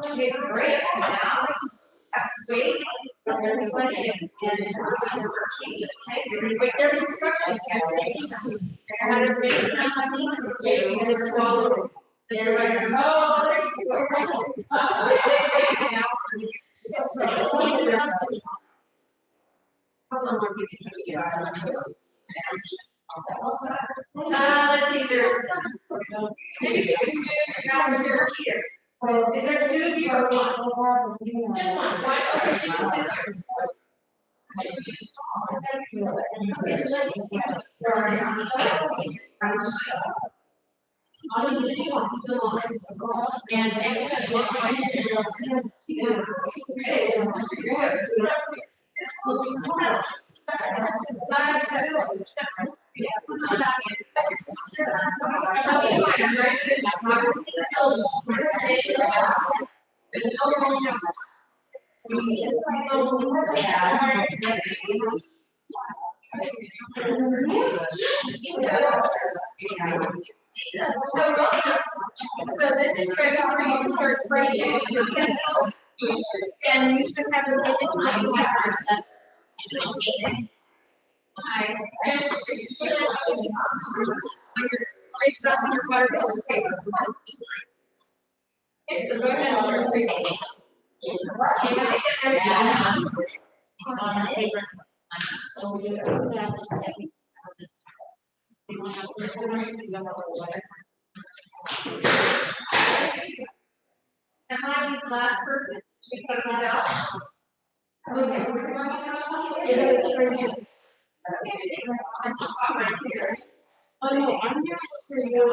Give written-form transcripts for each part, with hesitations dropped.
Okay, great. Wait. Wait, there are instructions. How to make it let's see, there's maybe two guys here. Is there two of you or one? Just one. Okay, she can sit there. All you need to do is fill on and So this is ready for you to start spraying with your pencil, and you should have an image that you have. Trace up your watercolor paper. Okay, so go ahead and start spraying. Am I the last person to take these out? Okay. Oh no, I'm just for you.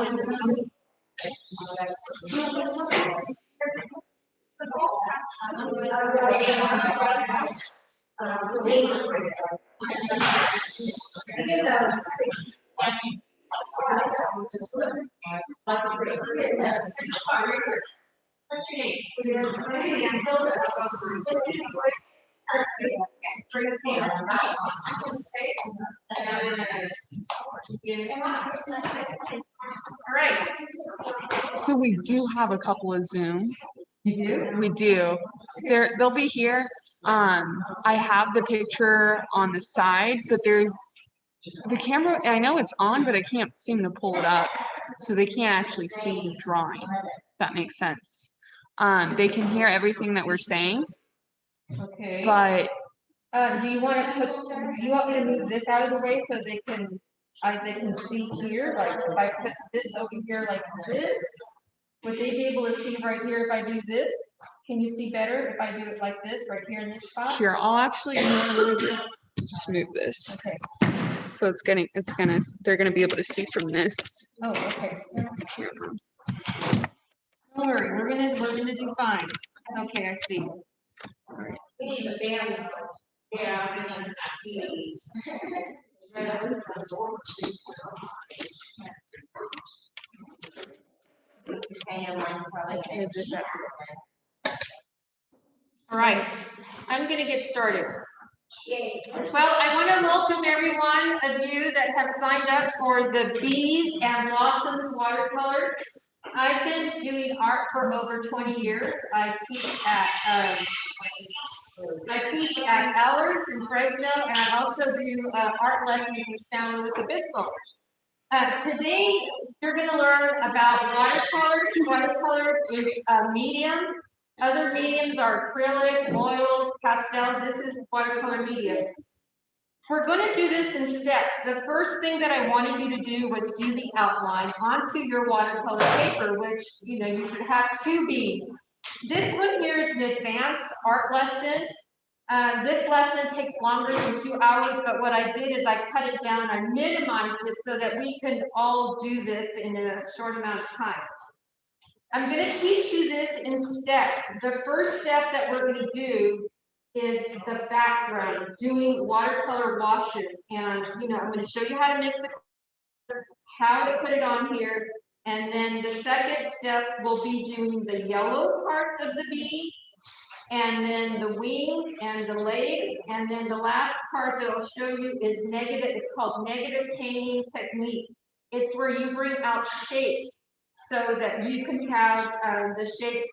All right. So we do have a couple of Zoom. You do? We do. They'll be here. I have the picture on the side, but there's the camera. I know it's on, but I can't seem to pull it up, so they can't actually see the drawing. If that makes sense. They can hear everything that we're saying. Okay. But do you want to put? You want me to move this out of the way so they can see here? Like if I put this over here like this, would they be able to see right here if I do this? Can you see better if I do it like this right here in this spot? here, I'll actually just move this. Okay. So they're gonna be able to see from this. Oh, okay. Don't worry, we're gonna do fine. Okay, I see. All right. We need a band. Yeah. All right, I'm gonna get started. Well, I want to welcome every one of you that have signed up for the Bees and Blossoms watercolor. I've been doing art for over 20 years. I teach at Allers in Fresno, and I also do art lessons in San Luis Obispo. Today, you're going to learn about watercolors. Watercolors is a medium. Other mediums are acrylic, oils, pastel. This is watercolor medium. We're going to do this in steps. The first thing that I wanted you to do was do the outline onto your watercolor paper, which, you should have 2 Bs. This one here is an advanced art lesson. This lesson takes longer than 2 hours, but what I did is I cut it down, I minimized it so that we can all do this in a short amount of time. I'm going to teach you this in steps. The first step that we're going to do is the background, doing watercolor washes. And, I'm going to show you how to mix the color, how to put it on here. And then the second step will be doing the yellow parts of the bee, and then the wings and the legs. And then the last part that I'll show you is negative. It's called negative painting technique. It's where you bring out shapes so that you can have the shapes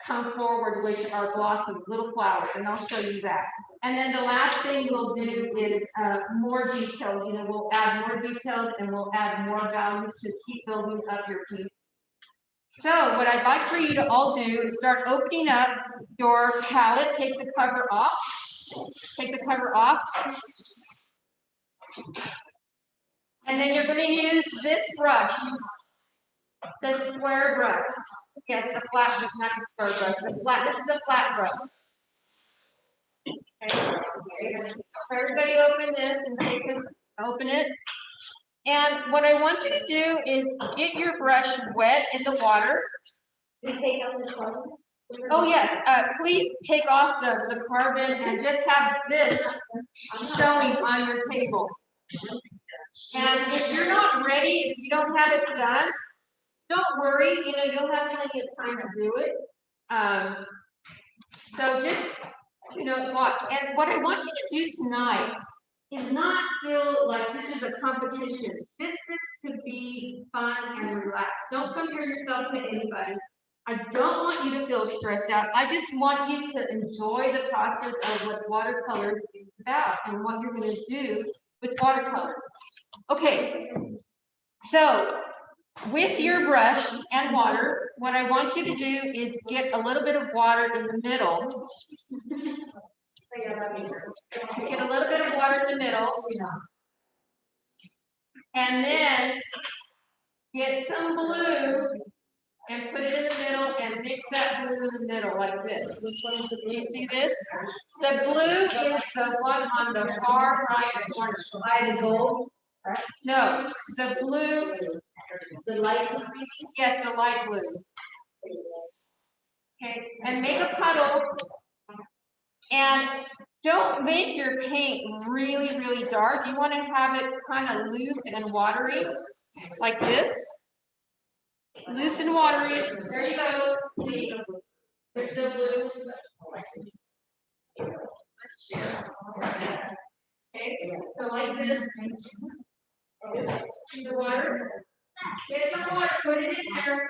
come forward, which are blossoms, little flowers, and I'll show you that. And then the last thing we'll do is more details. We'll add more details and we'll add more value to keep building up your piece. So what I'd like for you to all do is start opening up your palette. Take the cover off. Take the cover off. And then you're going to use this brush, the square brush. Yes, the flat, not the square brush. The flat. This is the flat brush. Okay. Everybody open this and take this. Open it. And what I want you to do is get your brush wet in the water. Take out this one. Oh yes, please take off the carbon and just have this showing on your table. And if you're not ready, if you don't have it done, don't worry, you'll have plenty of time to do it. So just, watch. And what I want you to do tonight is not feel like this is a competition. This is to be fun and relaxed. Don't compare yourself to anybody. I don't want you to feel stressed out. I just want you to enjoy the process of what watercolors is about and what you're going to do with watercolors. Okay, so with your brush and water, what I want you to do is get a little bit of water in the middle. Get a little bit of water in the middle. And then get some blue and put it in the middle and mix that blue in the middle like this. Do you see this? The blue is the one on the far right corner. By the gold. No, the blue, The light blue. yes, the light blue. Okay, and make a puddle. And don't make your paint really, really dark. You want to have it kind of loose and watery, like this. Loose and watery. There you go. There's the blue. Okay, so like this. See the water? Get some water. Put it in there.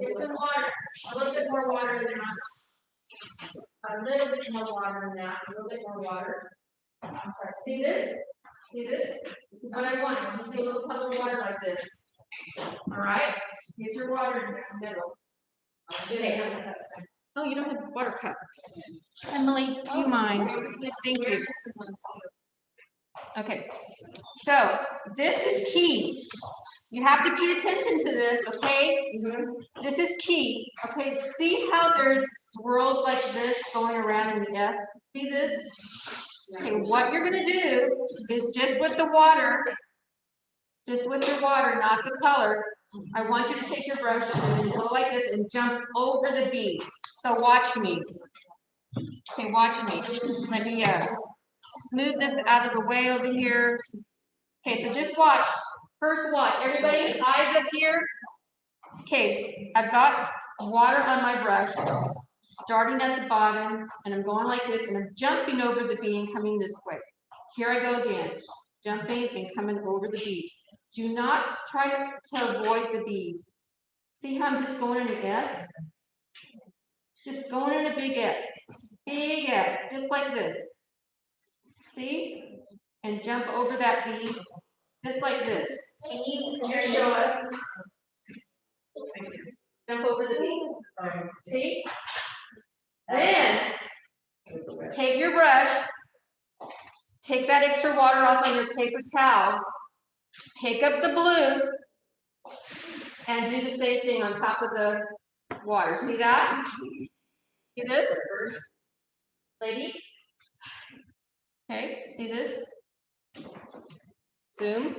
Get some water. A little bit more water than that. A little bit more water than that. A little bit more water. I'm sorry. See this? See this? This is what I want. You see a little puddle of water like this. All right. Get your water in the middle. Okay. Oh, you don't have a water cup. Emily, do you mind? Thank you. Okay. So this is key. You have to pay attention to this, okay? This is key. Okay, see how there's swirls like this going around in the S? See this? Okay, what you're gonna do is just with the water, just with your water, not the color. I want you to take your brush and go like this and jump over the bee. So watch me. Okay, watch me. Let me smooth this out of the way over here. Okay, so just watch. First watch. Everybody, eyes up here. Okay, I've got water on my brush, starting at the bottom, and I'm going like this, and I'm jumping over the bee and coming this way. Here I go again, jumping and coming over the bee. Do not try to avoid the bees. See how I'm just going in an S? Just going in a big S. Big S, just like this. See? And jump over that bee, just like this. Can you show us? Jump over the bee. See? Then, take your brush, take that extra water off on your paper towel, pick up the blue, and do the same thing on top of the water. See that? See this? Ladies? Okay, see this? Zoom.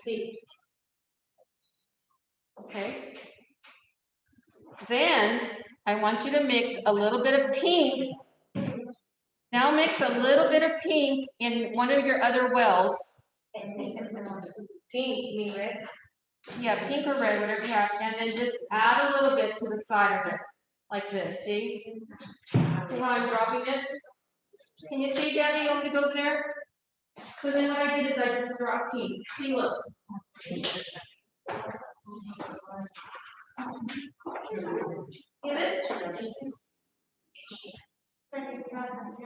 See. Okay. Then I want you to mix a little bit of pink. Now mix a little bit of pink in one of your other wells. Pink, you mean red? Yeah, pink or red, whatever you have, and then just add a little bit to the side of it, like this, see? See how I'm dropping it? Can you see, Daddy, you want me to go there? So then what I did is I just dropped pink. See, look. See this?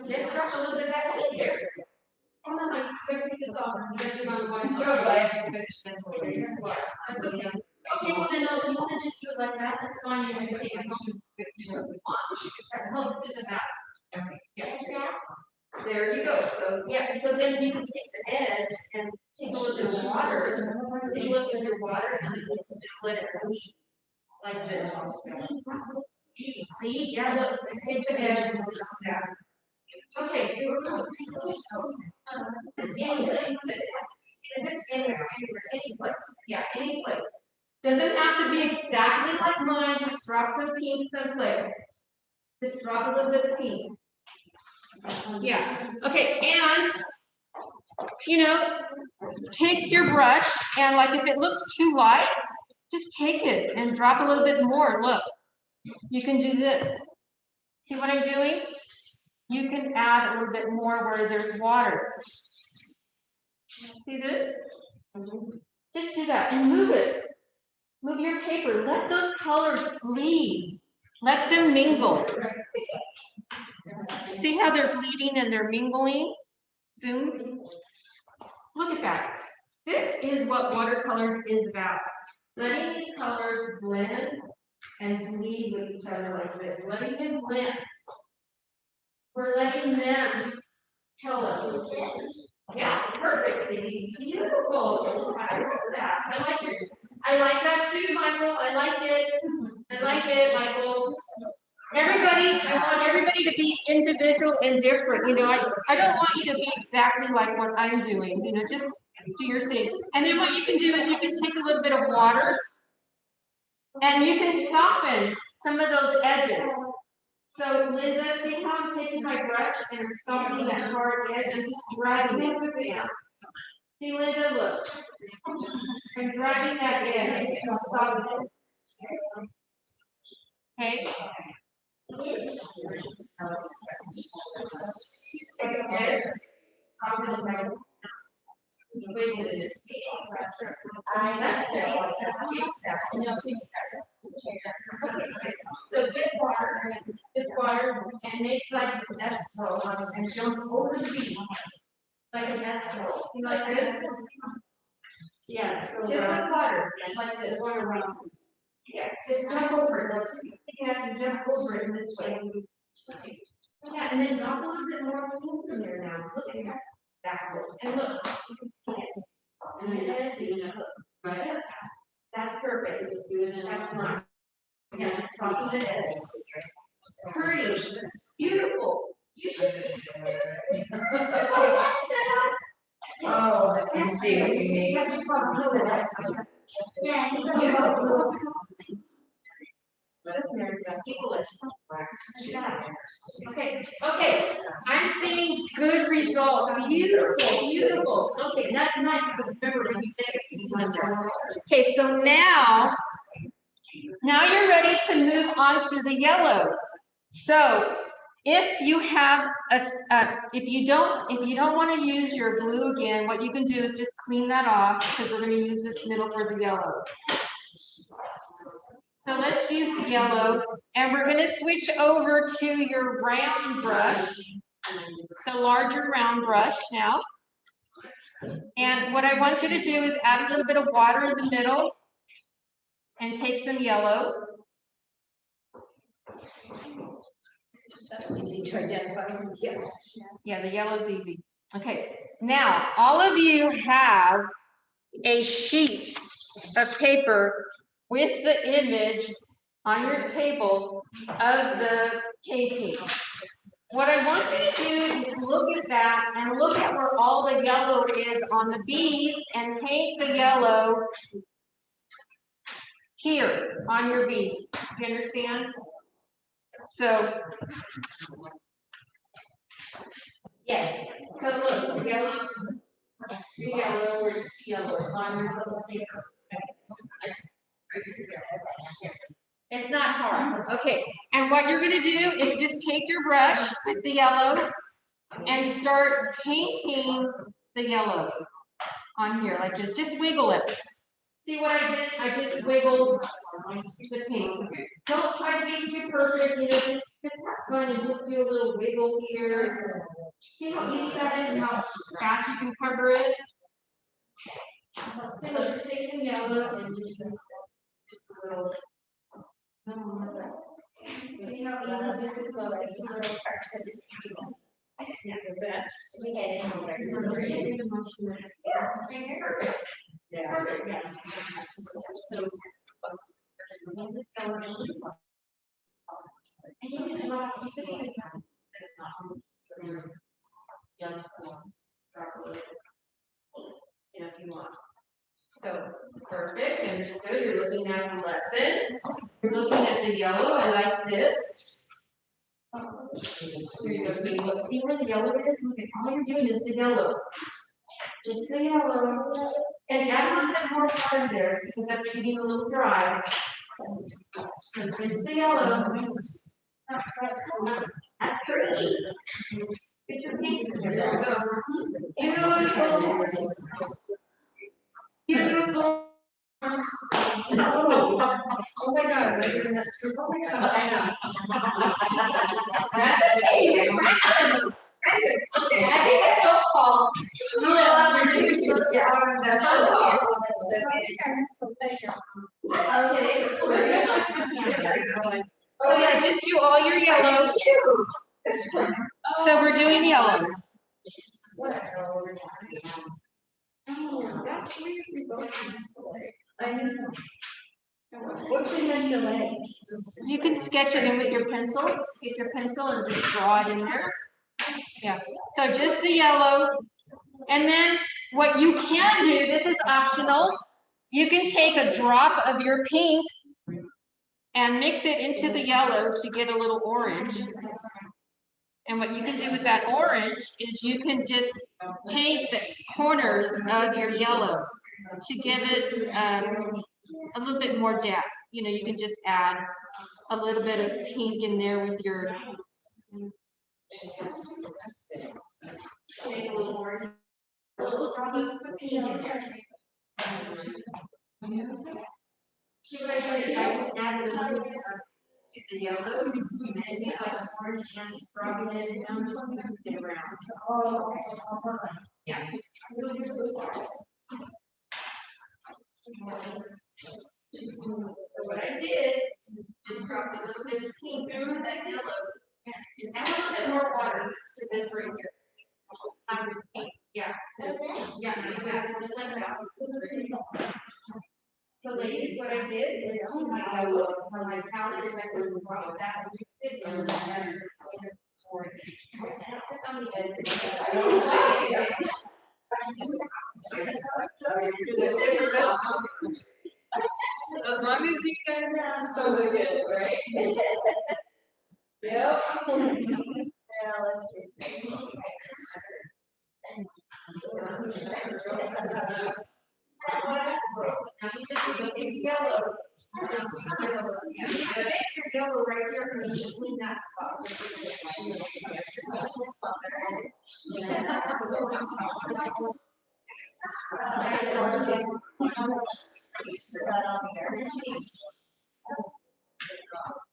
Let's drop a little bit of that pink there. Oh no, you gotta take this off. You gotta do it on the water. That's okay. Okay, well then, no, you wanna just do it like that, that's fine, you can take it home. Help this about. Okay. Yeah. There you go, so, yeah, so then you can take the edge and take a little bit of water, take a little bit of your water, and then just let it bleed, like this. Bleed, yeah, look, take the edge and just that. Okay. Any place, yeah, any place. Doesn't have to be exactly like mine, just drop some pink someplace. Just drop a little bit of pink. Yeah, okay, and, take your brush, and like if it looks too light, just take it and drop a little bit more, look. You can do this. See what I'm doing? You can add a little bit more where there's water. See this? Just do that, and move it. Move your paper, let those colors bleed. Let them mingle. See how they're bleeding and they're mingling? Zoom. Look at that. This is what watercolors is about. Letting these colors blend and bleed with each other like this. Letting them blend. We're letting them tell us. Yeah, perfect. Beautiful. I like it. I like that too, Michael. I like it. I like it, Michael. Everybody, I want everybody to be individual and different. I don't want you to be exactly like what I'm doing. Just do your thing. And then what you can do is you can take a little bit of water and you can soften some of those edges. So Linda, see how I'm taking my brush and I'm softening that hard edge and just dragging it down. See, Linda, look. I'm dragging that edge and softening it. Okay. So get water, this water, and make like an S roll and jump over the beach. Like an S roll. You like this? Yeah, just with water, like this. Yeah, just jump over it. You have to jump over it this way. Yeah, and then drop a little bit more pink in there now. Look at that. Backwards. And look. And then look. Right. That's perfect. That's not. Yeah, soften the edge. Pretty. Beautiful. Oh, I see what you mean. Yeah, beautiful. Okay, I'm seeing good results. Beautiful. Okay, that's nice. Okay, so now you're ready to move on to the yellow. So if you have if you don't want to use your blue again, what you can do is just clean that off because we're going to use this middle for the yellow. So let's use the yellow, and we're going to switch over to your round brush, the larger round brush now. And what I want you to do is add a little bit of water in the middle and take some yellow. That's easy to identify. Yes. Yeah, the yellow is easy. Okay, now all of you have a sheet of paper with the image on your table of the painting. what I want you to do is look at that and look at where all the yellow is on the bees and paint the yellow here on your bees. You understand? So, Yes. so look, yellow, or just yellow on your little paper. It's not hard. Okay, and what you're gonna do is just take your brush with the yellow and start painting the yellow on here like this. Just wiggle it. See what I did? I just wiggled the paint. Don't try to be too perfect, just have fun and just do a little wiggle here. See how easy that is and how fast you can cover it? Okay, let's take the yellow and just a little. See how easy this is going? Yeah. If you want. So, perfect, understood. You're looking at the lesson. You're looking at the yellow. I like this. Here you go. So you look, see where the yellow is? Look at all you're doing is the yellow. Just the yellow. And add a little bit more water there because that's getting a little dry. So just the yellow. That's pretty. Get your pink. There we go. Beautiful. Beautiful. Oh my God, we're doing that too. Oh my God, I know. That's okay. Okay, I think it's so called. That's so called. Okay. Oh yeah, just do all your yellows. So we're doing yellow. That's weird. We both missed the leg. I know. What did we miss the leg? You can sketch it in with your pencil. Get your pencil and just draw it in there. Yeah. So just the yellow. And then what you can do, this is optional. You can take a drop of your pink and mix it into the yellow to get a little orange. And what you can do with that orange is you can just paint the corners of your yellows to give it a little bit more depth. You can just add a little bit of pink in there with your a little orange. A little drop of pink in there. See what I did? I just added a little bit to the yellow, and then you have orange and just dropping it down around. Yeah. So what I did, just dropped a little bit of pink through that yellow, and add a little bit more water to this right here. Pink, yeah. Yeah, exactly, just like that. So ladies, what I did is I looked on my palette and I would drop that and mix it in that As long as you guys are so good, right? Yep. Yeah, let's just see. Mix your yellow right here and you clean that spot.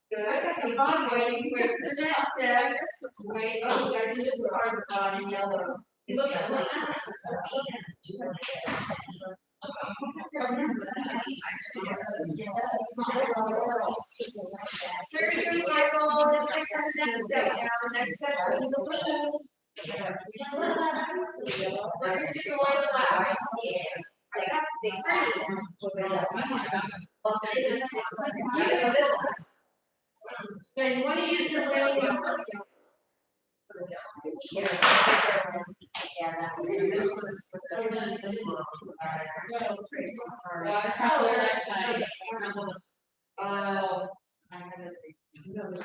Good. Come on, wait to the next step. Wait, oh, you gotta do this part of the body yellow. Look at that. Very good, Michael. Let's take our next step now. Next step is the wings. We're gonna do the one last. Yeah. That's the yeah, you want to use this wing.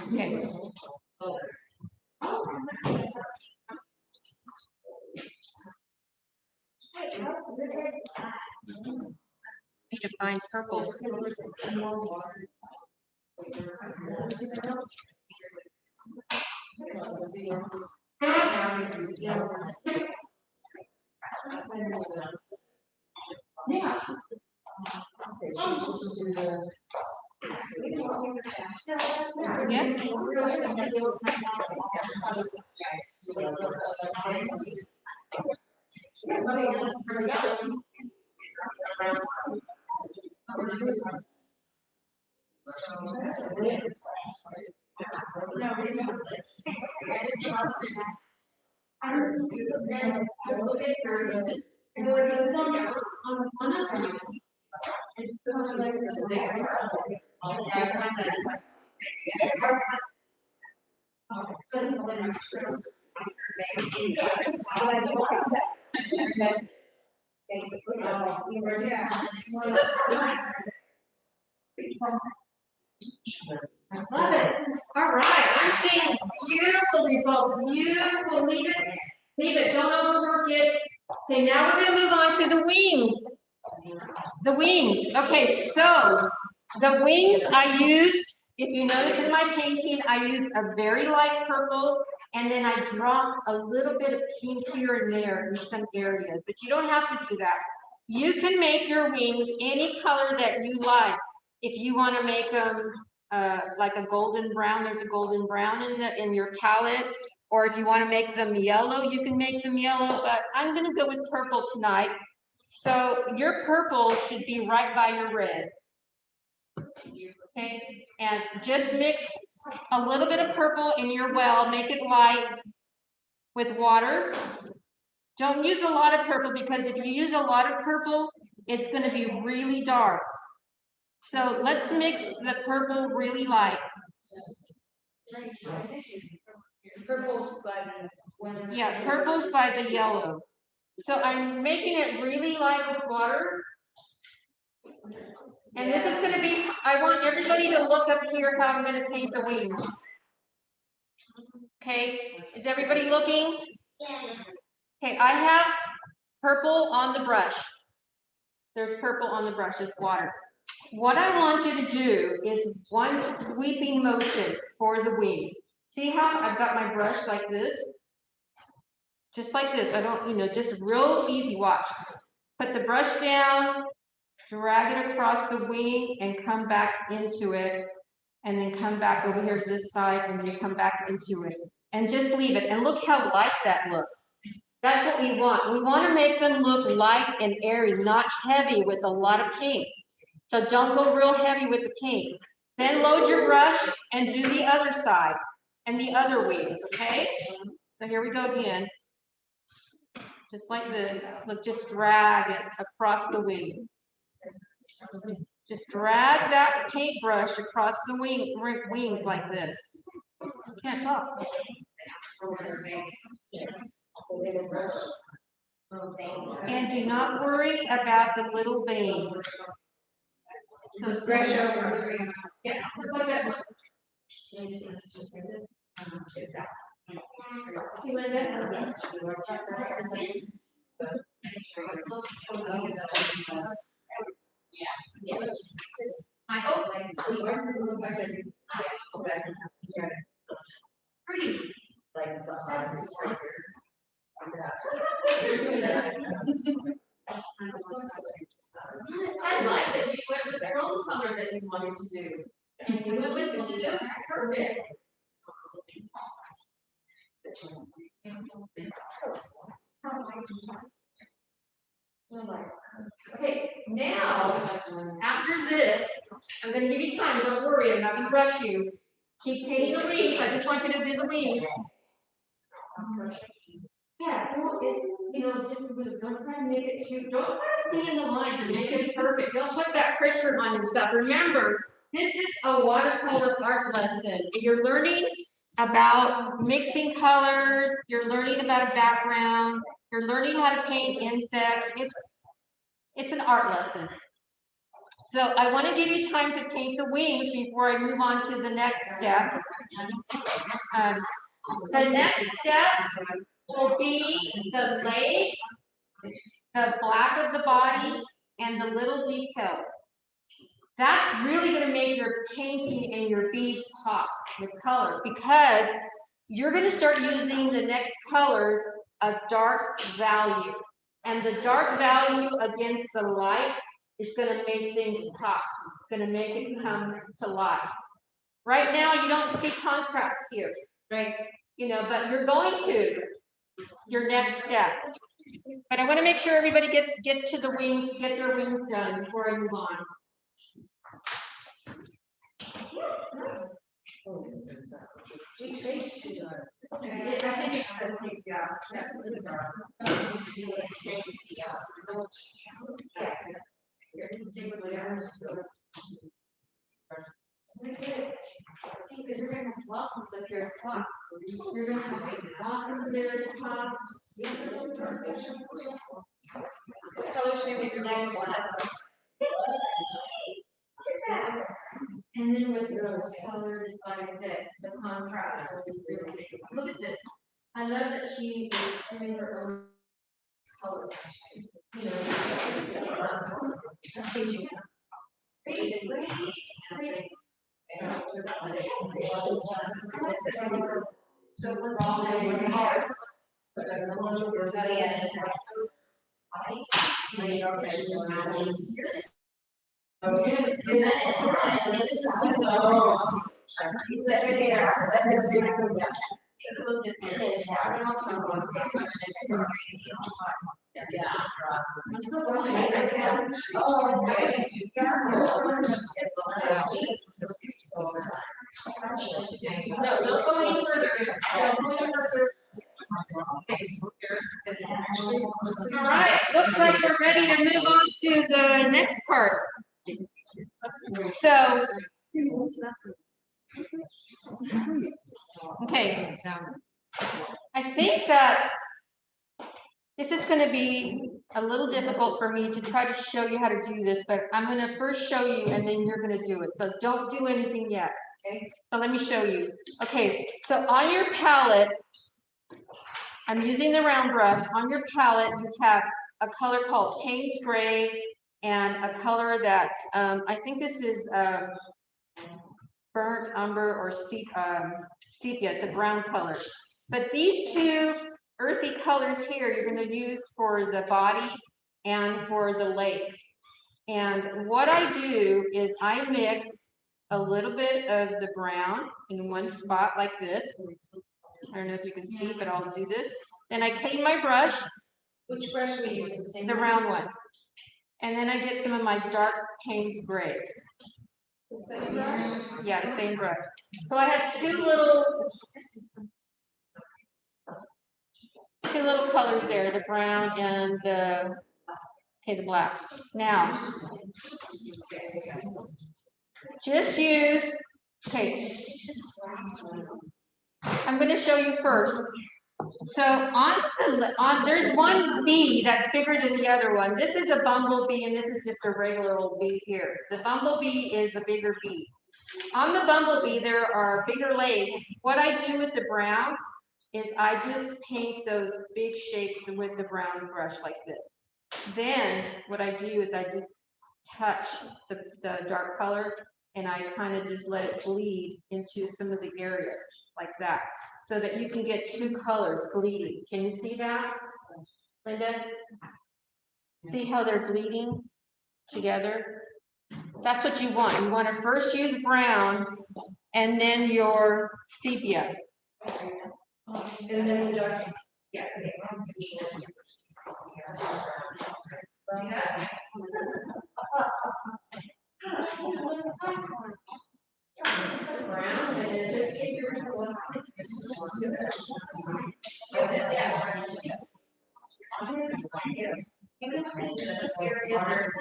Okay. Need to find purple. Yes. Love it. All right, I'm seeing beautiful results. Beautiful. Leave it. Leave it. Don't overwork it. Okay, now we're going to move on to the wings. The wings. Okay, so the wings I used, if you notice in my painting, I used a very light purple, and then I dropped a little bit of pink here and there in some areas, but you don't have to do that. You can make your wings any color that you like. If you want to make them like a golden brown, there's a golden brown in your palette, or if you want to make them yellow, you can make them yellow, but I'm going to go with purple tonight. So your purple should be right by your red. Okay, and just mix a little bit of purple in your well, make it light with water. Don't use a lot of purple, because if you use a lot of purple, it's going to be really dark. So let's mix the purple really light. Yeah, purple's by the yellow. So I'm making it really light with water. And this is going to be, I want everybody to look up here how I'm going to paint the wings. Okay, is everybody looking? Okay, I have purple on the brush. There's purple on the brush, it's water. What I want you to do is one sweeping motion for the wings. See how I've got my brush like this? Just like this. I don't, just real easy, watch. Put the brush down, drag it across the wing, and come back into it. And then come back over here to this side, and then you come back into it. And just leave it. And look how light that looks. That's what we want. We want to make them look light and airy, not heavy with a lot of paint. So don't go real heavy with the paint. Then load your brush and do the other side and the other wings, okay? So here we go again. Just like this. Look, just drag it across the wing. Just drag that paintbrush across the wings like this. Can't talk. And do not worry about the little veins. So stretch over. Yeah, just like that. See, Linda? I hope. Pretty. Like the hardest right I like that you went with the rose color that you wanted to do. And you went with blue. Perfect. Okay, now, after this, I'm going to give you time. Don't worry, I'm not going to rush you. Keep painting the wings. I just want you to do the wings. Yeah, just loose. Don't try to make it too, don't try to stay in the lines and make it perfect. Don't put that pressure on yourself. Remember, this is a watercolor art lesson. You're learning about mixing colors, you're learning about a background, you're learning how to paint insects. It's an art lesson. So I want to give you time to paint the wings before I move on to the next step. The next step will be the legs, the black of the body, and the little details. That's really going to make your painting and your bees pop with color, because you're going to start using the next colors a dark value. And the dark value against the light is going to make things pop, going to make it come to life. Right now, you don't see contrast here, right? You know, but you're going to your next step. But I want to make sure everybody get to the wings, get their wings done before I move on. See, because you're going to have blossoms up here at the top. You're going to have blossoms there at the top. What color should we mix next one? And then with those colors, like I said, the contrast is really, look at this. I love that she is doing her own color. You so we're all working hard. No, don't go any further. Don't go any further. All right, looks like we're ready to move on to the next part. So, okay, I think that this is going to be a little difficult for me to try to show you how to do this, but I'm going to first show you and then you're going to do it. So don't do anything yet, okay? So let me show you. Okay, so on your palette, I'm using the round brush. On your palette, you have a color called Payne's Gray and a color that's, I think this is burnt umber or sepia. It's a brown color. But these two earthy colors here, you're going to use for the body and for the legs. And what I do is I mix a little bit of the brown in one spot like this. I don't know if you can see, but I'll do this. Then I clean my brush. Which brush are we using? The round one. And then I get some of my dark Payne's Gray. The same brush? Yeah, the same brush. So I have two little colors there, the brown and the black. Now, just use, okay, I'm going to show you first. So there's one bee that's bigger than the other one. This is a bumblebee and this is just a regular old bee here. The bumblebee is a bigger bee. On the bumblebee, there are bigger legs. What I do with the brown is I just paint those big shapes with the brown brush like this. Then what I do is I just touch the dark color and I kind of just let it bleed into some of the areas like that, so that you can get two colors bleeding. Can you see that, Linda? See how they're bleeding together? That's what you want. You want to first use brown and then your sepia. And then the dark. Yeah. Brown, and then just get yours one. You can see this area there.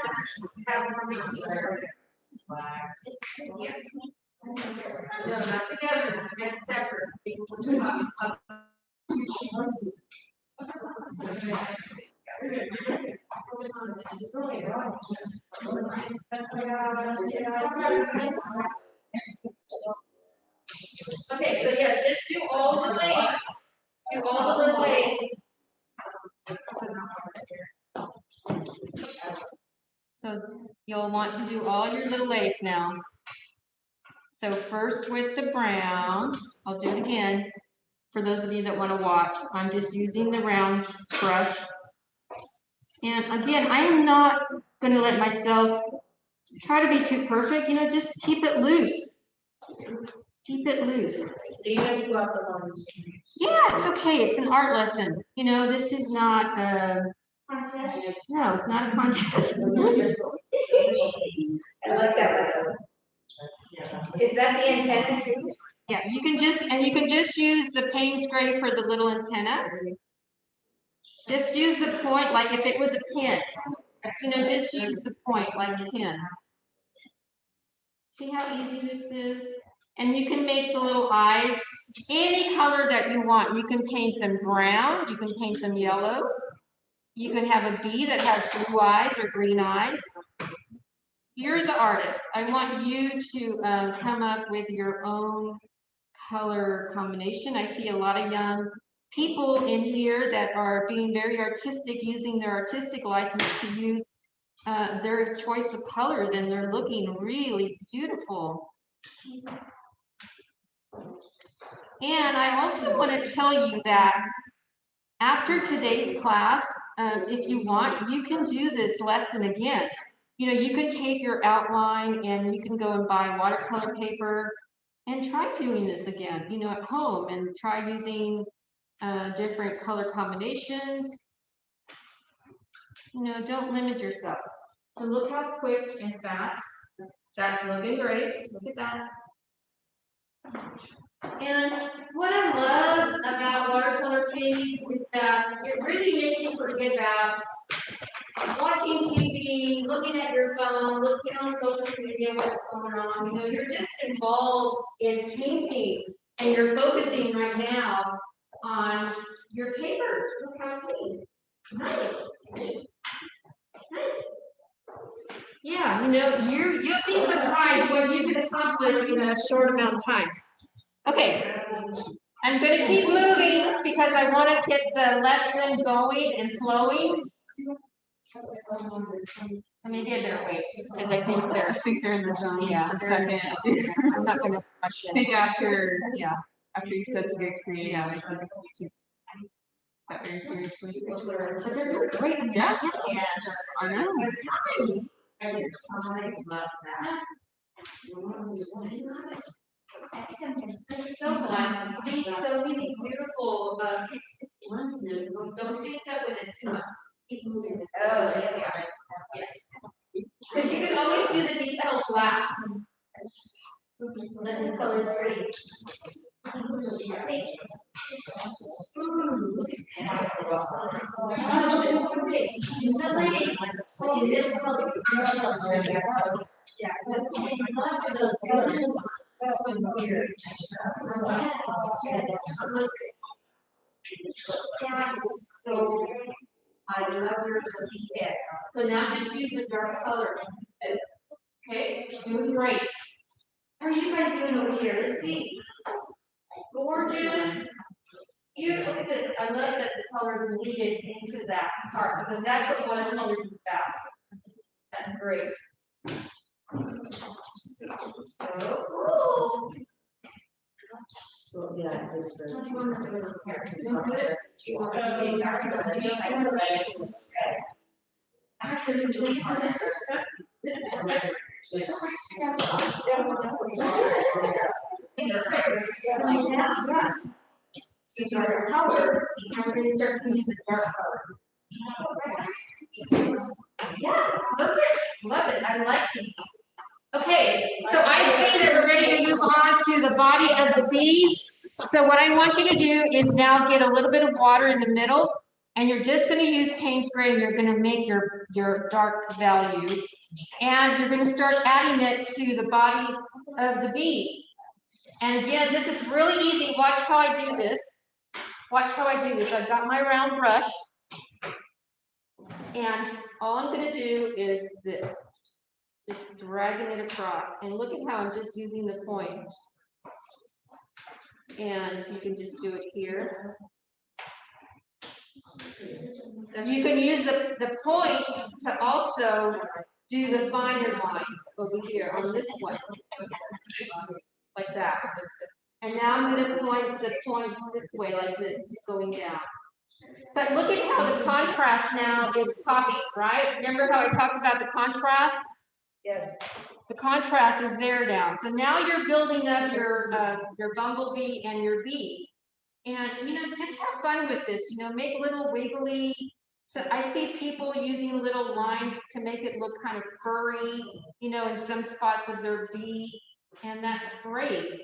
No, not together, it's separate. Okay, so yeah, just do all the waves. Do all the little waves. So you'll want to do all your little waves now. So first with the brown, I'll do it again. For those of you that want to watch, I'm just using the round brush. And again, I am not going to let myself try to be too perfect, you know, just keep it loose. Keep it loose. Yeah, it's okay. It's an art lesson. You know, this is not no, it's not a contest. I like that one. Is that the antenna too? Yeah, you can just use the paint spray for the little antenna. Just use the point like if it was a pin. You know, just use the point like a pin. See how easy this is? And you can make the little eyes any color that you want. You can paint them brown, you can paint them yellow. You can have a bee that has blue eyes or green eyes. You're the artist. I want you to come up with your own color combination. I see a lot of young people in here that are being very artistic, using their artistic license to use their choice of colors, and they're looking really beautiful. And I also want to tell you that after today's class, if you want, you can do this lesson again. You know, you can take your outline and you can go and buy watercolor paper and try doing this again, you know, at home, and try using different color combinations. You know, don't limit yourself. So look how quick and fast. That's looking great. Look at that. And what I love about watercolor painting is that it really makes you forget about watching TV, looking at your phone, looking on social media, what's going on. You know, you're just involved in painting, and you're focusing right now on your paper. Look how clean. Nice. Nice. Yeah, you know, you'll be surprised what you can accomplish in a short amount of time. Okay, I'm going to keep moving because I want to get the lesson going and flowing. Maybe I better wait because I think they're in the zone. Yeah, a they're in the second. zone. I'm not going to rush I think it. after Yeah. you said to get creative, Yeah. I think we took that very seriously. But they're great. Yeah. Yeah. I know. I love that. I'm so glad to see so many beautiful don't stay stuck with it too much. Keep moving. Oh, yeah. Yes. Because you can always do the details last. Let the colors breathe. So I love your detail. So now just use the dark color. Okay, doing great. How are you guys doing over here? Let's see. Gorgeous. Beautiful. Look at this. I love that the color bleeded into that part because that's what watercolor is about. That's great. So cool. Yeah, it's Yeah, perfect. Love it. I like it. Okay, so I see that we're ready to move on to the body of the bees. So what I want you to do is now get a little bit of water in the middle, And you're just going to use paint spray, and you're going to make your dark value. And you're going to start adding it to the body of the bee. And again, this is really easy. Watch how I do this. Watch how I do this. I've got my round brush. And all I'm going to do is this. Just dragging it across. And look at how I'm just using the point. And you can just do it here. You can use the point to also do the finer lines over here on this one. Like that. And now I'm going to point the points this way, like this, just going down. But look at how the contrast now is copied, right? Remember how I talked about the contrast? Yes. The contrast is there now. So now you're building up your bumblebee and your bee. And, just have fun with this, make little wiggly. So I see people using little lines to make it look kind of furry, in some spots of their bee. And that's great.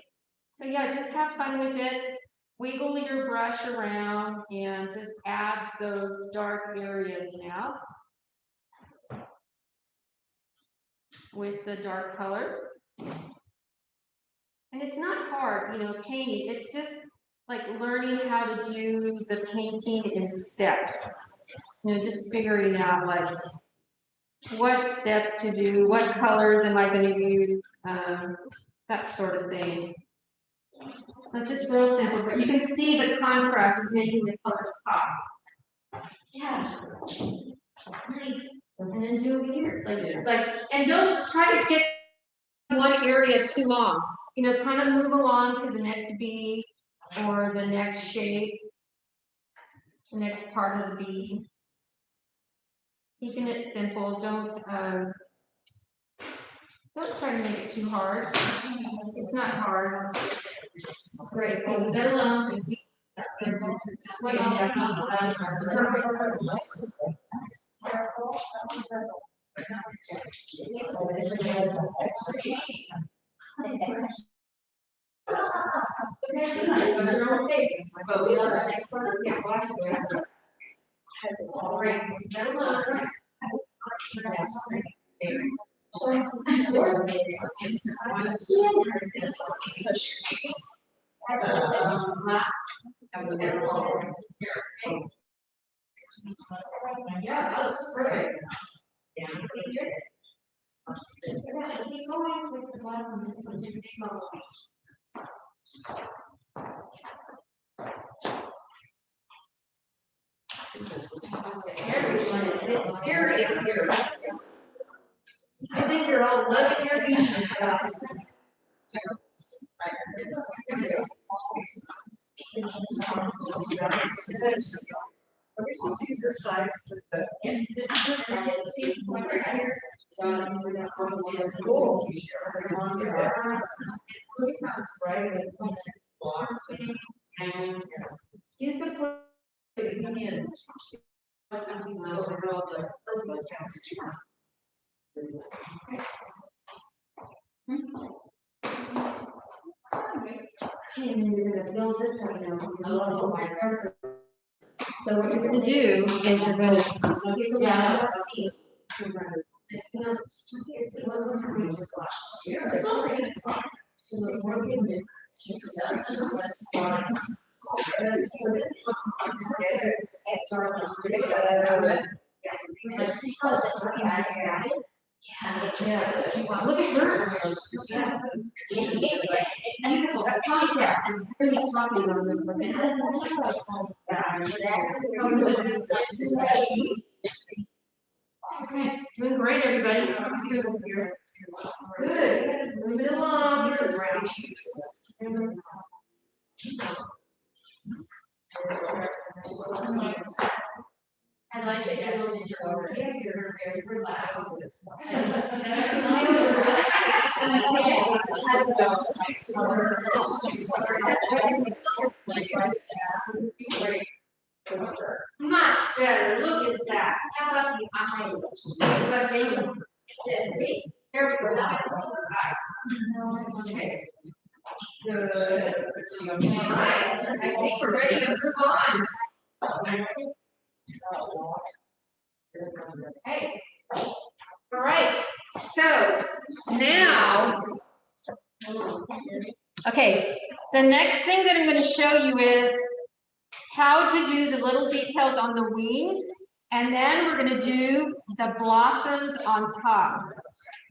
So yeah, just have fun with it. Wiggle your brush around and just add those dark areas now with the dark color. And it's not hard, painting. It's just like learning how to do the painting in steps. Just figuring out like what steps to do, what colors am I going to use, that sort of thing. So just real simple, but you can see the contrast is making the colors pop. Yeah. Nice. And then do it here. And don't try to get one area too long. Kind of move along to the next bee or the next shape, the next part of the bee. Keeping it simple. Don't try to make it too hard. It's not hard. Great. Hold it alone. This way. Yeah, that looks perfect. Yeah. Everyone is getting serious here. I think you're all loving your bees. Are we supposed to use the slides for the? This is good, and then see the point right here. Cool. Right. And use the point. And then you're gonna build this up now. So what you're gonna do is you're gonna down. Yeah, look at hers. Really talking on this one. Okay, doing great, everybody. Good. Move it along. I like that you're very relaxed. Much better. Look at that. How about the eyes? There we go. Okay. Good. I think we're ready to move on. Okay. All right. So now, okay, the next thing that I'm going to show you is how to do the little details on the wings, and then we're going to do the blossoms on top.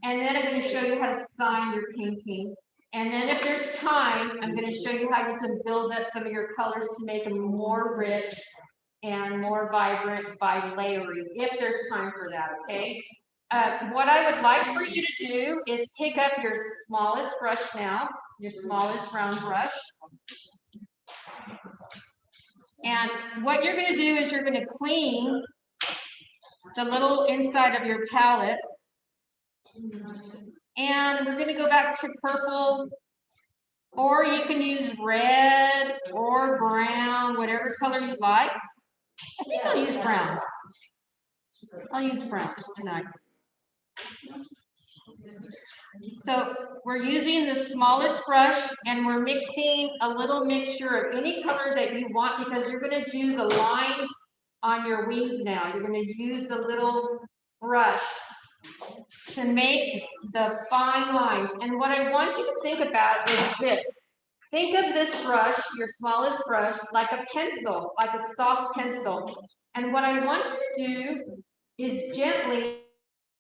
And then I'm going to show you how to sign your paintings. And then if there's time, I'm going to show you how you can build up some of your colors to make them more rich and more vibrant by layering, if there's time for that, okay? What I would like for you to do is pick up your smallest brush now, your smallest round brush. And what you're going to do is you're going to clean the little inside of your palette. And we're going to go back to purple, or you can use red or brown, whatever color you like. I think I'll use brown. I'll use brown tonight. So we're using the smallest brush, and we're mixing a little mixture of any color that you want, because you're going to do the lines on your wings now. You're going to use the little brush to make the fine lines. And what I want you to think about is this. Think of this brush, your smallest brush, like a pencil, like a soft pencil. And what I want you to do is gently,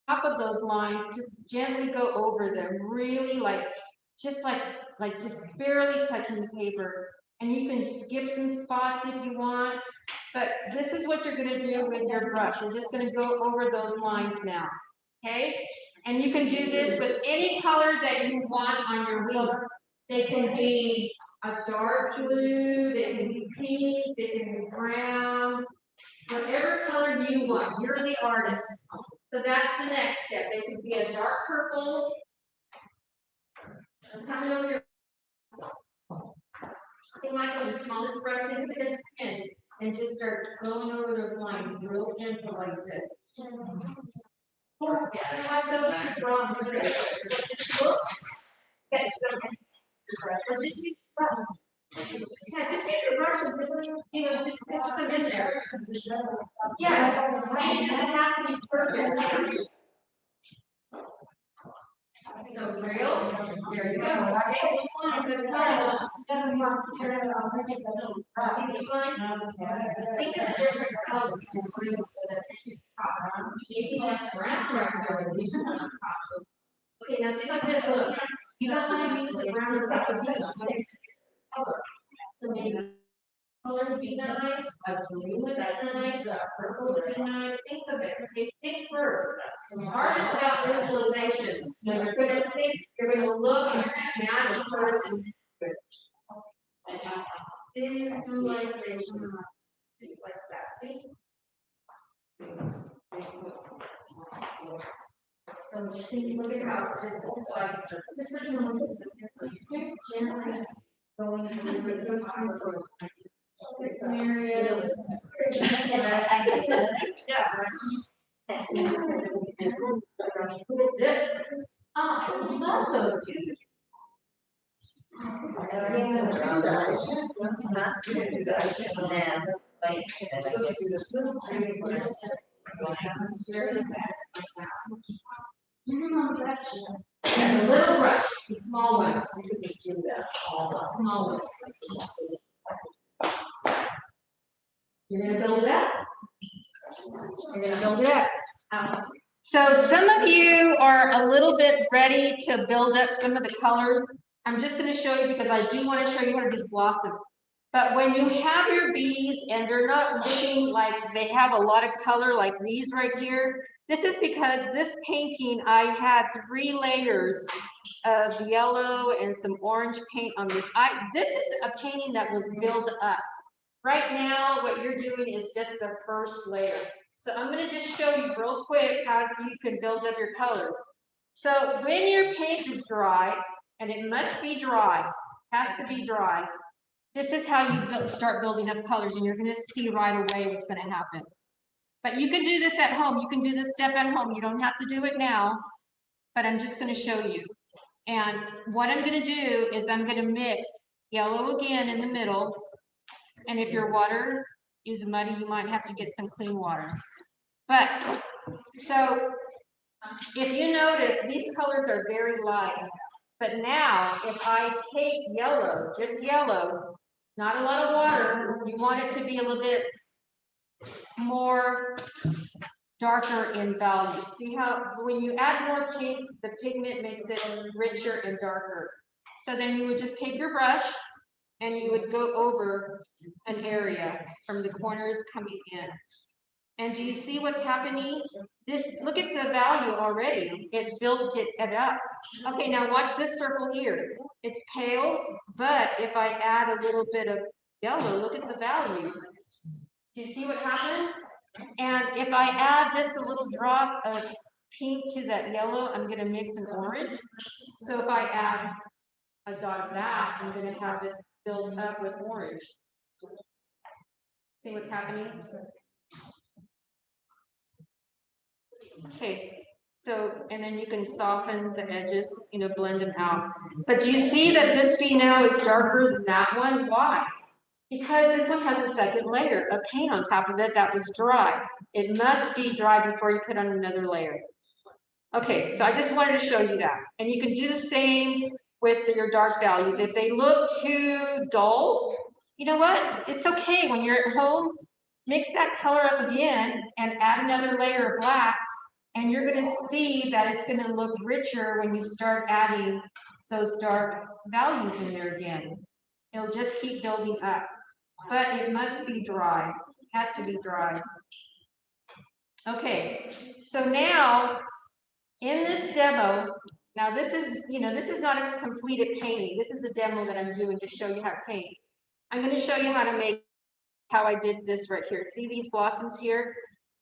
top of those lines, just gently go over them, really just barely touching the paper. And you can skip some spots if you want, but this is what you're gonna do with your brush. You're just gonna go over those lines now, okay? And you can do this with any color that you want on your wheel. They can be a dark blue, they can be pink, they can be brown, whatever color you want. You're the artist. So that's the next step. They can be a dark purple. I'm coming over here. Something like the smallest brush, think of it as a pen, and just start going over those lines real gentle like this. Yeah, like those bronze. Look. Okay, so yeah, just use your brush and just fix them in there. Yeah, right. That have to be perfect. So real, there you go. Think of different colors. Okay, now think of this. Look, you don't want to use the brown stuff to do color. So maybe color would be nice, a blue would be nice, a purple would be nice. Think of it. Okay, think first. Art is about visualization. So you're going to think, you're going to look and imagine first. And like just like that. See? So see, look at how it's like this is gently going through this area. Also and the little brush, the small ones. You could just do that. Small ones. You're gonna build it up. You're gonna build it up. So some of you are a little bit ready to build up some of the colors. I'm just going to show you because I do want to show you how to do blossoms. But when you have your bees and they're not looking like they have a lot of color like these right here, this is because this painting, I had 3 layers of yellow and some orange paint on this. This is a painting that was built up. Right now, what you're doing is just the first layer. So I'm going to just show you real quick how you can build up your colors. So when your paint is dry, and it must be dry, has to be dry, this is how you start building up colors, and you're going to see right away what's going to happen. But you can do this at home. You can do this step at home. You don't have to do it now, but I'm just going to show you. And what I'm going to do is I'm going to mix yellow again in the middle. And if your water use muddy, you might have to get some clean water. But, so, if you notice, these colors are very light. But now, if I take yellow, just yellow, not a lot of water, you want it to be a little bit more darker in value. See how when you add more pink, the pigment makes it richer and darker. So then you would just take your brush and you would go over an area from the corners coming in. And do you see what's happening? Look at the value already. It's built it up. Okay, now watch this circle here. It's pale, but if I add a little bit of yellow, look at the value. Do you see what happened? And if I add just a little drop of pink to that yellow, I'm going to mix an orange. So if I add a dot of that, I'm going to have it build up with orange. See what's happening? Okay, so, and then you can soften the edges, blend them out. But do you see that this bee now is darker than that one? Why? Because this one has a second layer of paint on top of it that was dry. It must be dry before you put on another layer. Okay, so I just wanted to show you that. And you can do the same with your dark values. If they look too dull, you know what? It's okay. When you're at home, mix that color up again and add another layer of black, and you're going to see that it's going to look richer when you start adding those dark values in there again. It'll just keep building up. But it must be dry. It has to be dry. Okay, so now in this demo, now this is, this is not a completed painting. This is a demo that I'm doing to show you how to paint. I'm going to show you how to make, how I did this right here. See these blossoms here?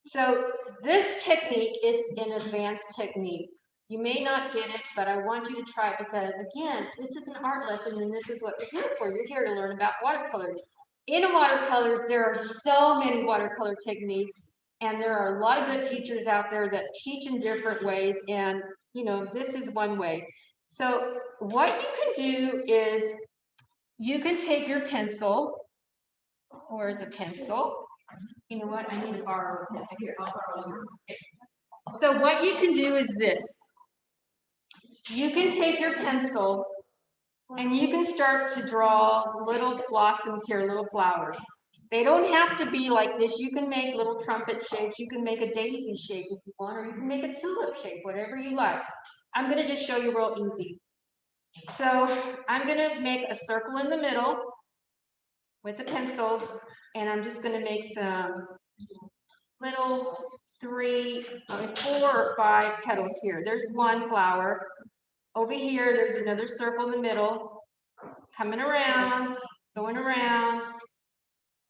So this technique is an advanced technique. You may not get it, but I want you to try it because, again, this is an art lesson and this is what you're here for. You're here to learn about watercolors. In watercolors, there are so many watercolor techniques, and there are a lot of good teachers out there that teach in different ways, and, this is one way. So what you can do is you can take your pencil. Where's a pencil? You know what? I need to borrow a pencil here. I'll borrow yours. So what you can do is this. You can take your pencil and you can start to draw little blossoms here, little flowers. They don't have to be like this. You can make little trumpet shapes. You can make a daisy shape if you want, or you can make a tulip shape, whatever you like. I'm going to just show you real easy. So I'm going to make a circle in the middle with a pencil, and I'm just going to make some little 4 or 5 petals here. There's one flower. Over here, there's another circle in the middle, coming around, going around,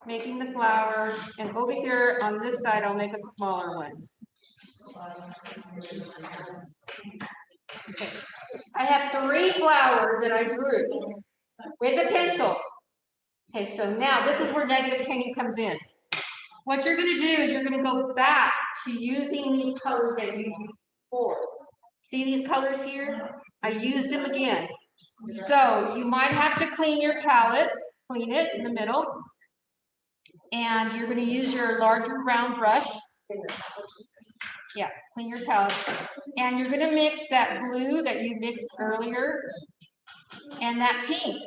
making the flower, and over here on this side, I'll make a smaller one. Okay. I have 3 flowers that I drew with a pencil. Okay, so now this is where negative painting comes in. What you're going to do is you're going to go back to using these colors that you used before. See these colors here? I used them again. So you might have to clean your palette, clean it in the middle. And you're going to use your larger round brush. Yeah, clean your palette. And you're going to mix that blue that you mixed earlier and that pink.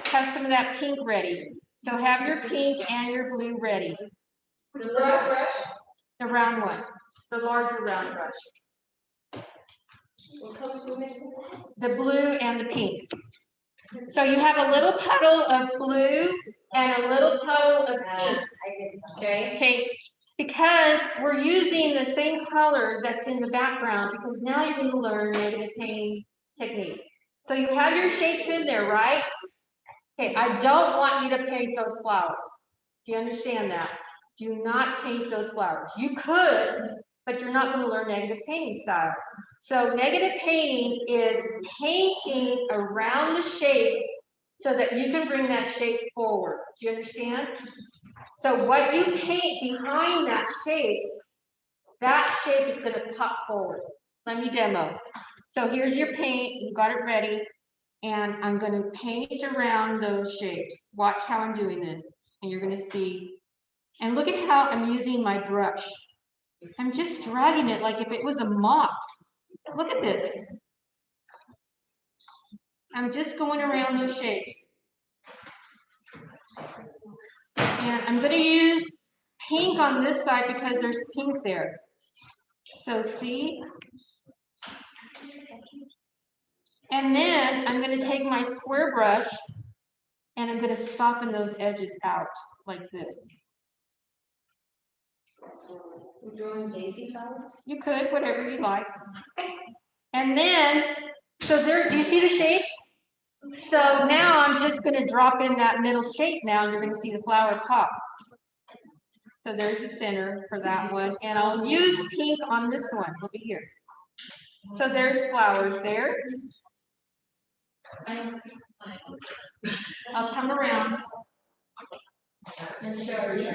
Have some of that pink ready. So have your pink and your blue ready. The round brush? The round one. The larger round brush. What colors do we mix? The blue and the pink. So you have a little puddle of blue and a little puddle of pink. Okay. Because we're using the same color that's in the background, because now you're going to learn negative painting technique. So you have your shapes in there, right? Okay, I don't want you to paint those flowers. Do you understand that? Do not paint those flowers. You could, but you're not going to learn negative painting style. So negative painting is painting around the shape so that you can bring that shape forward. Do you understand? So what you paint behind that shape is going to pop forward. Let me demo. So here's your paint. You got it ready. And I'm going to paint around those shapes. Watch how I'm doing this. And you're going to see And look at how I'm using my brush. I'm just dragging it like if it was a mop. Look at this. I'm just going around those shapes. And I'm going to use pink on this side because there's pink there. So see? And then I'm going to take my square brush and I'm going to soften those edges out like this. We're doing daisy flowers? You could, whatever you like. And then, so there, do you see the shapes? So now I'm just going to drop in that middle shape now, and you're going to see the flower pop. So there's the center for that one, and I'll use pink on this one over here. So there's flowers there. I'll come around and show you.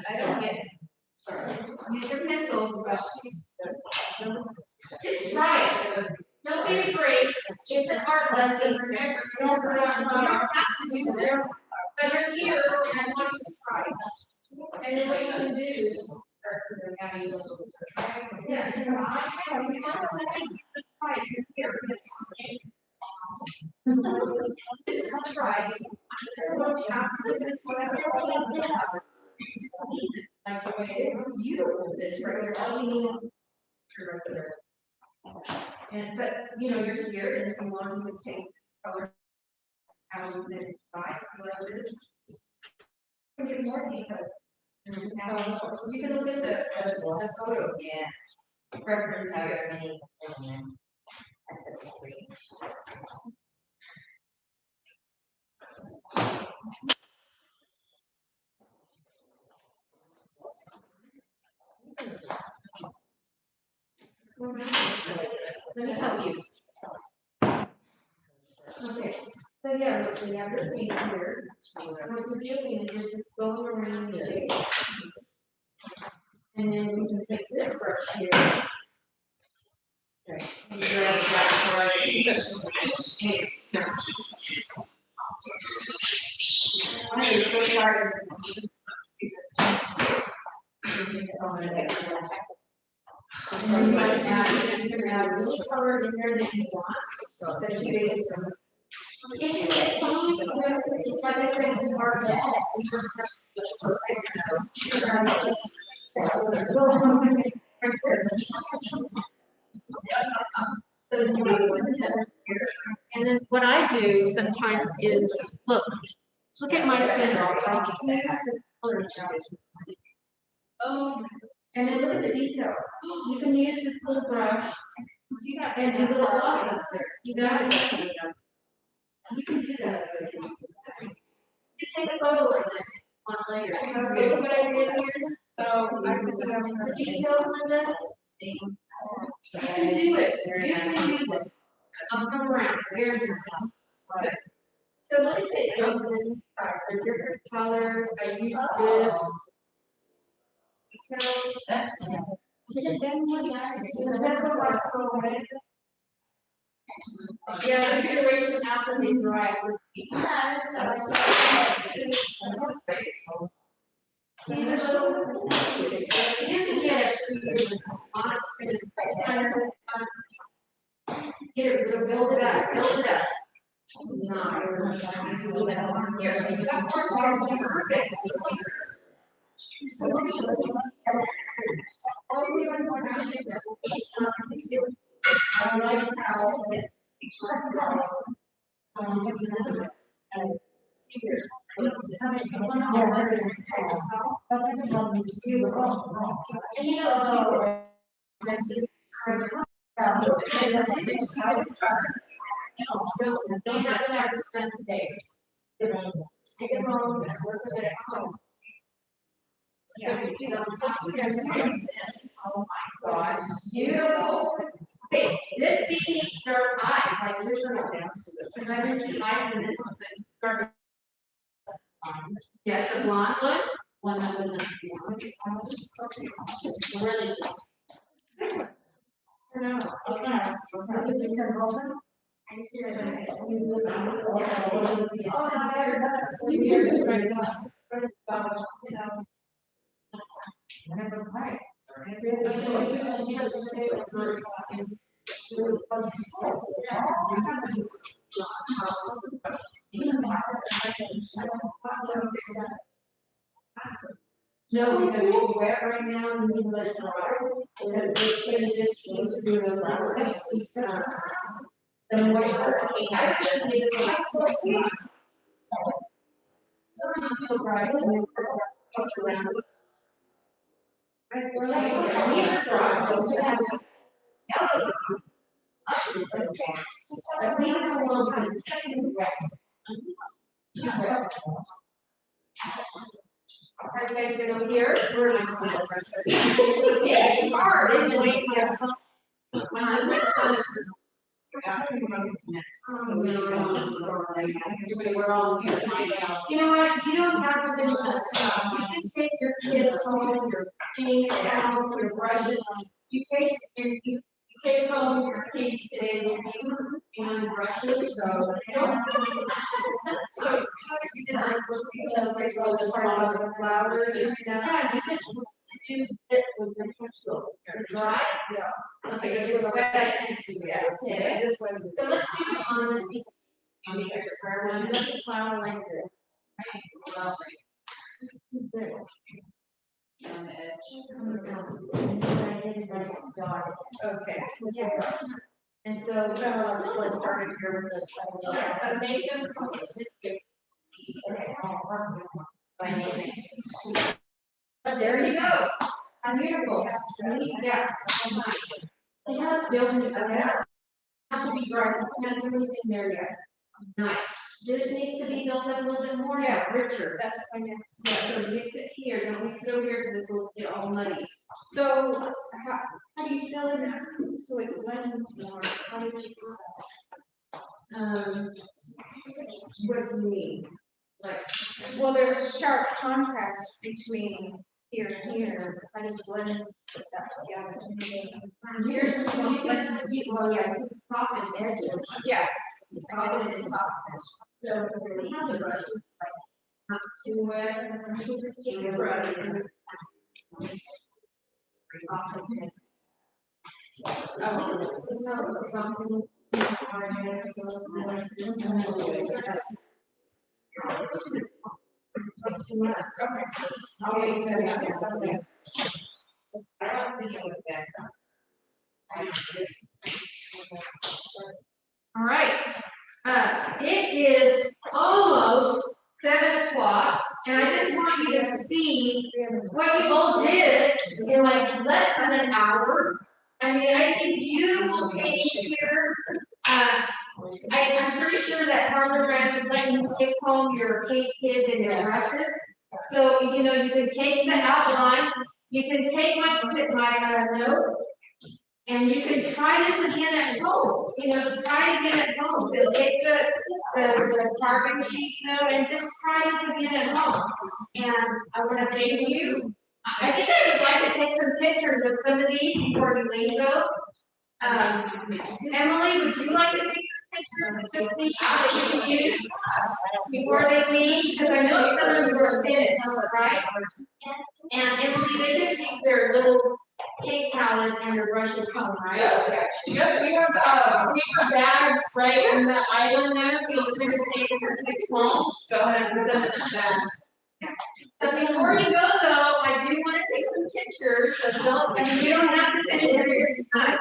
I don't get it. Sorry. Use your pencil brush. Just try it. Don't be afraid. It's an art lesson. Remember, you don't have to do this. But you're here, and I want you to try it. And then what you can do is yes, just try it. Like the way it's beautiful, this right here, all you need is and but you know you're here, and if you want to take color out of the side, whatever it is, you can get more detail. You can look at the photo, yeah. Reference here. Let me help you. Okay, so yeah, look, we have your feet here. And what you're doing is you're just going around the shape. And then we can take this brush here. Okay. And grab that I'm so sorry. And then you might add, you can add little colors in there that you want. So that you make it from. It's like I said, it's hard to and then what I do sometimes is look at my center. Oh, and then look at the detail. You can use this little brush and do little blossoms there. You got it. You can do that. You take a photo of this one later. Okay, look what I did here. So I put the details on this. You can do it. You can do it. I'll come around. Very good. So let me say it comes in different colors. I use this. So that's yeah, the duration after they dry. Here, build it up, build it up. Don't have to spend today. Take it home, work with it at home. Yeah, oh my God, beautiful. Hey, this bee starts eyes like this one. And I just slide in this one. Yeah, it's a blonde one that wasn't blonde. Really. No, because it's wet right now and it's like dry. Because it's gonna just go through the flower. The moisture. I just need to go. So dry. Alright, guys, get over here. Where am I going? Yeah, it's hard, isn't it? My son is. We're all here. You know what? You don't have to finish that stuff. You can take your kids home, your paints, your brushes. You take home your paints today, your paints and brushes. So don't. So how do you get our details like all the flowers and stuff? Yeah, you can do this with your pencil. Dry? Yeah. Okay, so it's wet. Yeah. Okay. So let's do it on this piece of paper. We're going to make the flower like this. On the edge. Okay. Yeah. And so let's start here with the make them come to this big piece. There you go. Beautiful. Yeah. See how it's building again? Has to be dry. So we have to move in there yet. Nice. This needs to be built up a little bit more. Yeah, richer. That's my next. Yeah, so mix it here. Don't mix it over here because this will get all muddy. So how do you fill it out so it blends more? How did you do that? What do you mean? Like, Well, there's a sharp contrast between here and here. I just blend that together. here's some, well, yeah, you soften edges. Yeah. Soften and soften. So we have the brush, like, not too wet, and we just take the brush and soften it. All right. It is almost 7 o'clock, and I just want you to see what you all did in like less than an hour. I mean, I see beautiful paintings here. I'm pretty sure that Harlan Branch is letting you take home your paint kids and your brushes. So, you know, you can take the outline, you can take my notes, and you can try this again at home. You know, try again at home. So take the carbon sheet note and just try this again at home. And I want to thank you. I think I would like to take some pictures of some of these before we leave though. Emily, would you like to take some pictures of these that you can use before they leave? Because I know some of them were finished, right? And Emily, they can take their little paint palettes and their brushes home, right? Yep, we have paper bags right in the island there. So you can take your kids home. Go ahead and put them in the bag. But before you go though, I do want to take some pictures, so don't, I mean, you don't have to finish every time.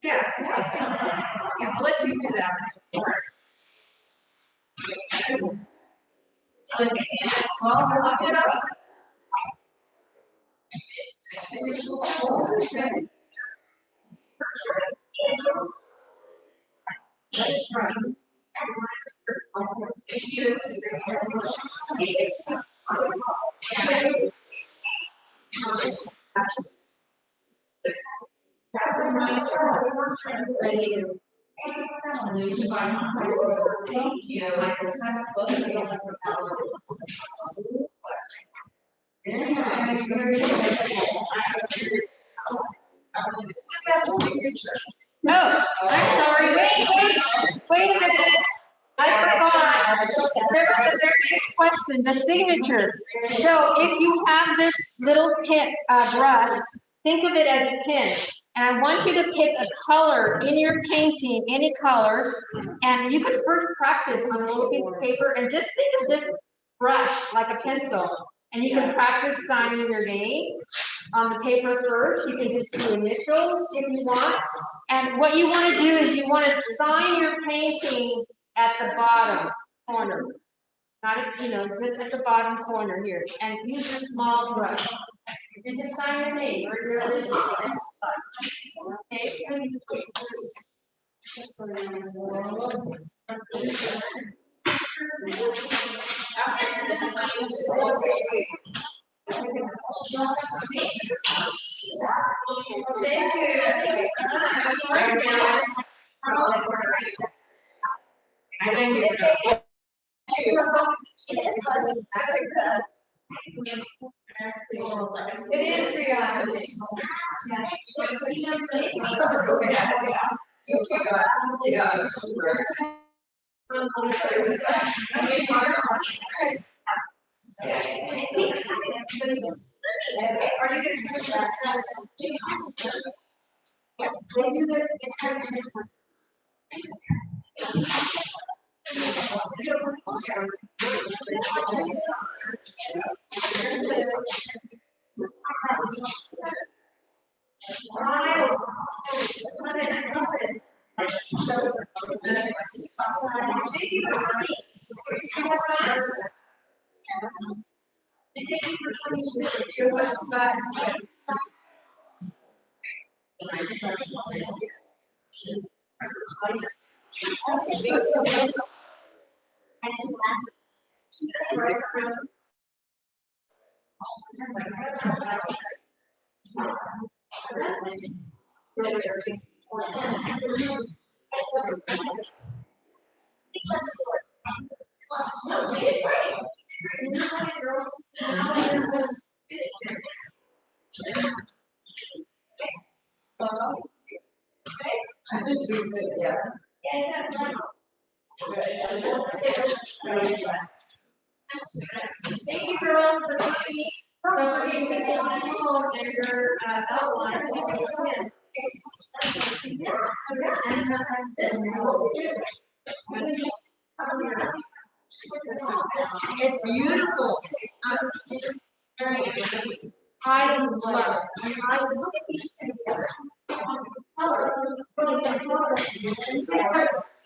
Yes. Yeah, I'll let you do that. Well, lock it up. Let's try. Oh, I'm sorry, wait a minute. I forgot. There's the very next question, the signature. So if you have this little pin, brush, think of it as a pin. And I want you to pick a color in your painting, any color. And you can first practice on a little piece of paper and just think of this brush like a pencil. And you can practice signing your name on the paper first. You can just do initials if you want. And what you want to do is you want to sign your painting at the bottom corner. Not at, just at the bottom corner here. And use a small brush. And just sign your name or your initials. Okay. It is triage. Thank you, girls, for coming. Don't forget to get on home and your outline. It's beautiful. I love it. I look at these together.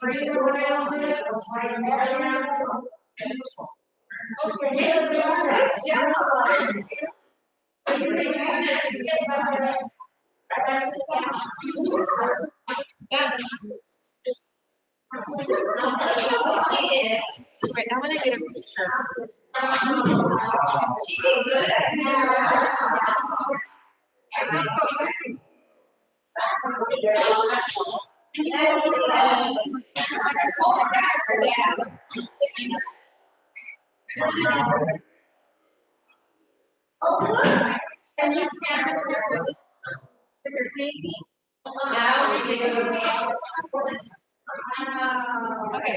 Bring it around it, bring it around it. Wait, I want to get a picture. Can you stand with your feet? Now we can okay.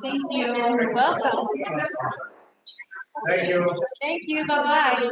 Thank you. You're welcome. Thank you. Thank you. Bye-bye.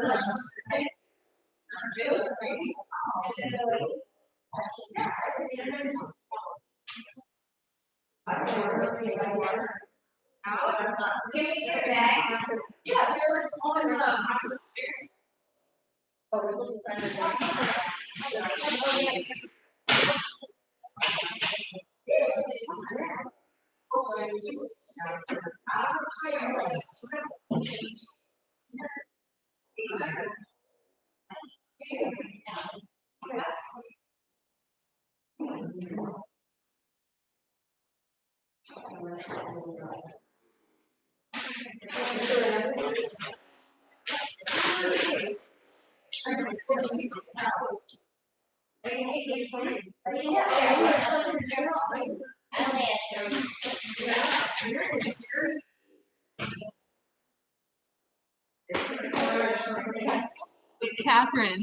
Catherine,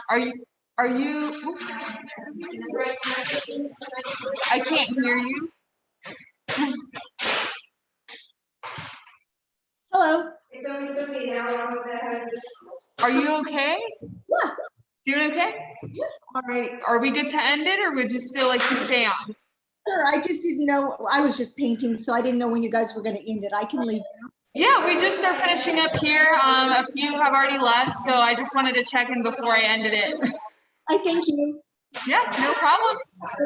are you, I can't hear you. Hello. Are you okay? Yeah. Doing okay? All right. Are we good to end it, or would you still like to stay on? Sure. I just didn't know. I was just painting, so I didn't know when you guys were going to end it. I can leave now. Yeah, we just are finishing up here. A few have already left, so I just wanted to check in before I ended it. I thank you. Yeah, no problem.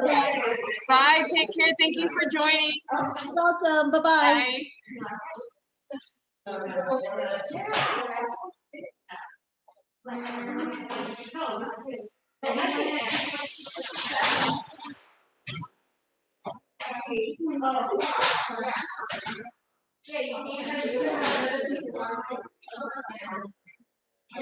Bye-bye. Bye. Take care. Thank you for joining. You're welcome. Bye-bye. Bye.